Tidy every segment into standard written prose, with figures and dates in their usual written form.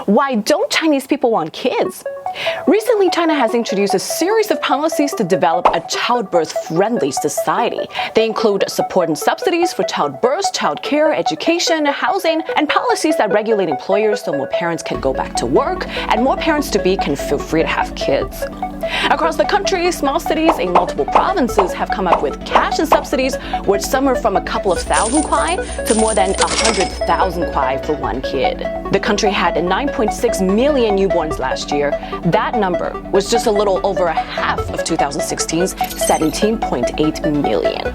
Why don't Chinese people want kids? Recently, China has introduced a series of policies to develop a childbirth friendly society. They include support and subsidies for childbirth, childcare, education, housing, and policies that regulate employers so more parents can go back to work and more parents-to-be can feel free to have kids. Across the country, small cities in multiple provinces have come up with cash and subsidies, which sum are from a couple of thousand kwai to more than 100,000 kwai for one kid. The country had 9.6 million newborns last year. That number was just a little over a half of 2016's 17.8 million.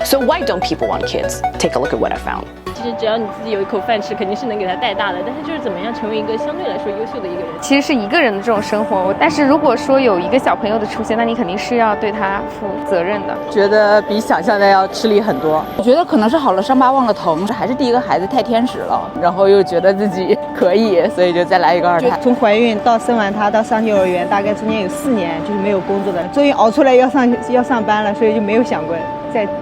So why don't people want kids? Take a look at what I found. 其实只要你自己有一口饭吃，肯定是能给他带大的。但是就是怎么样成为一个相对来说优秀的一个人。其实是一个人的这种生活，但是如果说有一个小朋友的出现，那你肯定是要对他负责任的。觉得比想象的要吃力很多。我觉得可能是好了伤疤忘了疼，还是第一个孩子太天使了，然后又觉得自己可以，所以就再来一个二胎。从怀孕到生完他到上幼儿园，大概中间有4年就是没有工作的，终于熬出来要上班了，所以就没有想过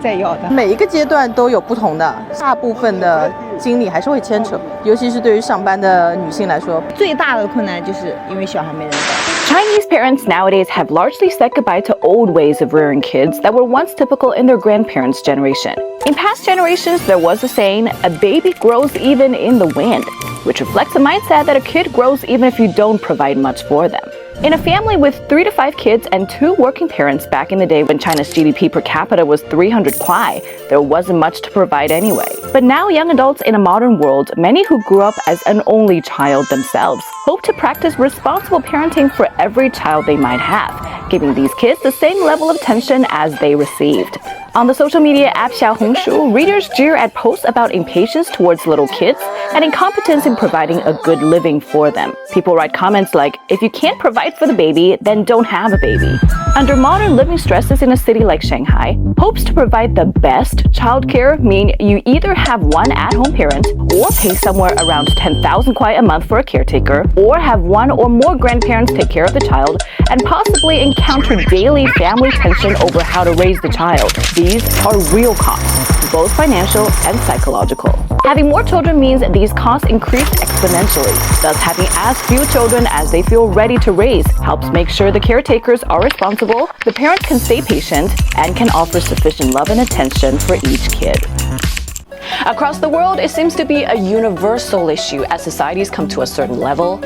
再要的。每一个阶段都有不同的，大部分的精力还是会牵扯，尤其是对于上班的女性来说，最大的困难就是因为小孩没人带。Chinese parents nowadays have largely said goodbye to old ways of rearing kids that were once typical in their grandparents' generation. In past generations, there was a saying, a baby grows even in the wind, which reflects a mindset that a kid grows even if you don't provide much for them. In a family with 3 to 5 kids and 2 working parents back in the day when China's GDP per capita was 300 kwai, there wasn't much to provide anyway. But now young adults in a modern world, many who grew up as an only child themselves, hope to practice responsible parenting for every child they might have, giving these kids the same level of attention as they received. On the social media app Xiaohongshu, readers jeer at posts about impatience towards little kids and incompetence in providing a good living for them. People write comments like, if you can't provide for the baby, then don't have a baby. Under modern living stresses in a city like Shanghai, hopes to provide the best childcare mean you either have one at-home parent or pay somewhere around 10,000 kwai a month for a caretaker, or have one or more grandparents take care of the child and possibly encounter daily family tension over how to raise the child. These are real costs, both financial and psychological. Having more children means these costs increase exponentially. Thus, having as few children as they feel ready to raise helps make sure the caretakers are responsible, the parents can stay patient, and can offer sufficient love and attention for each kid. Across the world, it seems to be a universal issue as societies come to a certain level.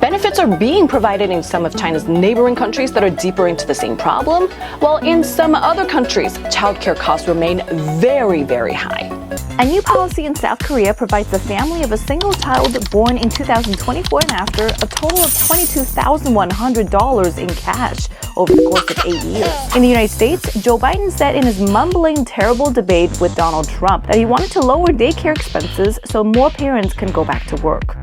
Benefits are being provided in some of China's neighboring countries that are deeper into the same problem, while in some other countries, childcare costs remain very, very high. A new policy in South Korea provides the family of a single child born in 2024 and after a total of $22,100 in cash over the course of 8 years. In the United States, Joe Biden said in his mumbling, terrible debate with Donald Trump that he wanted to lower daycare expenses so more parents can go back to work.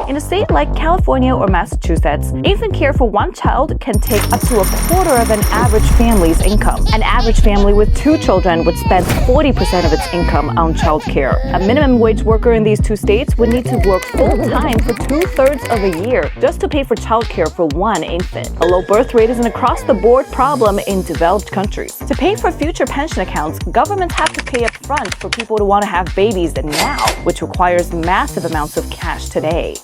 In a state like California or Massachusetts, infant care for one child can take up to a quarter of an average family's income. An average family with 2 children would spend 40% of its income on childcare. A minimum wage worker in these 2 states would need to work full-time for 2/3 of a year just to pay for childcare for one infant. A low birth rate is an across-the-board problem in developed countries. To pay for future pension accounts, governments have to pay up front for people to want to have babies now, which requires massive amounts of cash today.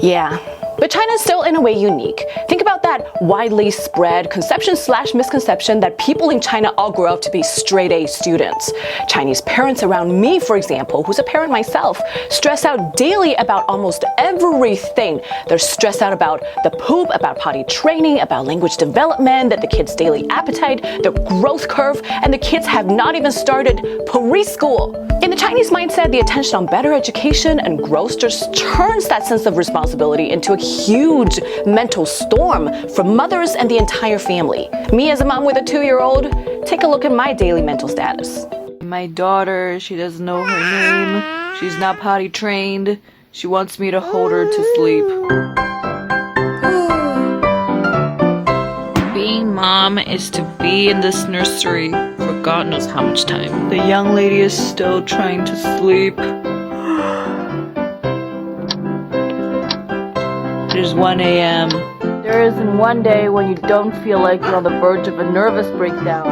Yeah, but China is still in a way unique. Think about that widely spread conception/misconception that people in China all grow up to be straight A students. Chinese parents around me, for example, who's a parent myself, stress out daily about almost everything. They're stressed out about the poop, about potty training, about language development, that the kids' daily appetite, their growth curve, and the kids have not even started preschool. In the Chinese mindset, the attention on better education and growth just turns that sense of responsibility into a huge mental storm for mothers and the entire family. Me as a mom with a 2-year-old, take a look at my daily mental status. My daughter, she doesn't know her name. She's not potty trained. She wants me to hold her to sleep. Being mom is to be in this nursery for God knows how much time. The young lady is still trying to sleep. It is 1 a.m. There isn't one day when you don't feel like you're on the verge of a nervous breakdown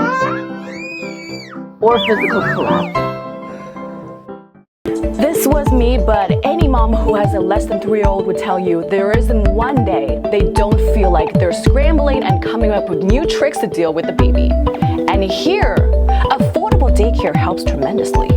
or physical collapse. This was me, but any mom who has a less than 3-year-old would tell you there isn't one day they don't feel like they're scrambling and coming up with new tricks to deal with the baby. And here, affordable daycare helps tremendously.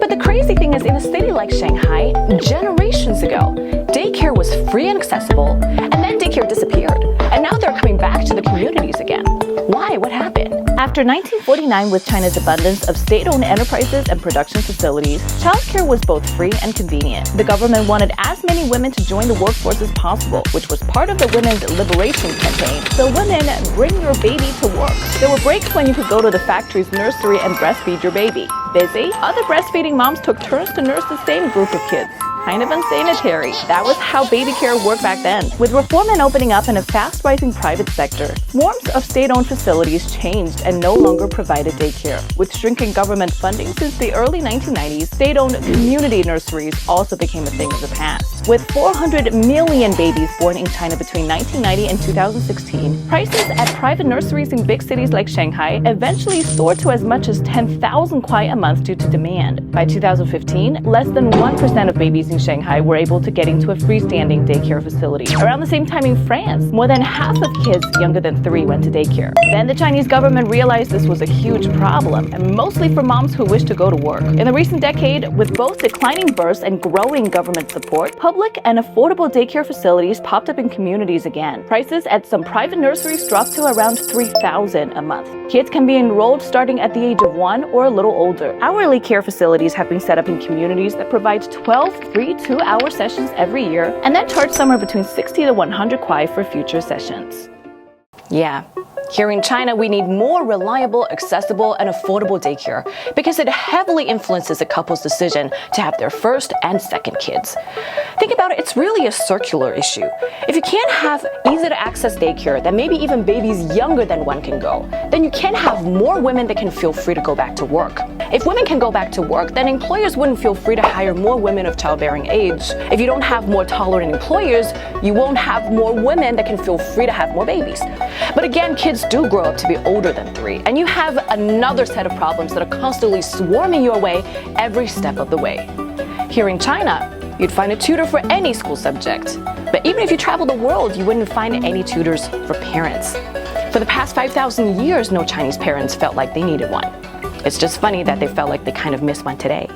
But the crazy thing is, in a city like Shanghai, generations ago, daycare was free and accessible, and then daycare disappeared. And now they're coming back to the communities again. Why? What happened? After 1949, with China's abundance of state-owned enterprises and production facilities, childcare was both free and convenient. The government wanted as many women to join the workforce as possible, which was part of the Women's Liberation Campaign. So women, bring your baby to work. There were breaks when you could go to the factory's nursery and breastfeed your baby. Busy? Other breastfeeding moms took turns to nurse the same group of kids. Kind of unsanitary. That was how baby care worked back then. With reform and opening up in a fast-rising private sector, swarms of state-owned facilities changed and no longer provided daycare. With shrinking government funding since the early 1990s, state-owned community nurseries also became a thing of the past. With 400 million babies born in China between 1990 and 2016, prices at private nurseries in big cities like Shanghai eventually soared to as much as 10,000 kuai a month due to demand. By 2015, less than 1% of babies in Shanghai were able to get into a freestanding daycare facility. Around the same time in France, more than half of kids younger than 3 went to daycare. Then the Chinese government realized this was a huge problem, and mostly for moms who wish to go to work. In the recent decade, with both declining births and growing government support, public and affordable daycare facilities popped up in communities again. Prices at some private nurseries dropped to around 3,000 a month. Kids can be enrolled starting at the age of 1 or a little older. Hourly care facilities have been set up in communities that provide 12 free 2-hour sessions every year and then charge somewhere between 60 to 100 kuai for future sessions. Yeah. Here in China, we need more reliable, accessible, and affordable daycare because it heavily influences a couple's decision to have their first and second kids. Think about it, it's really a circular issue. If you can't have easy-to-access daycare that maybe even babies younger than 1 can go, then you can't have more women that can feel free to go back to work. If women can go back to work, then employers wouldn't feel free to hire more women of childbearing age. If you don't have more tolerant employers, you won't have more women that can feel free to have more babies. But again, kids do grow up to be older than 3, and you have another set of problems that are constantly swarming your way every step of the way. Here in China, you'd find a tutor for any school subject. But even if you travel the world, you wouldn't find any tutors for parents. For the past 5,000 years, no Chinese parents felt like they needed one. It's just funny that they felt like they kind of missed one today.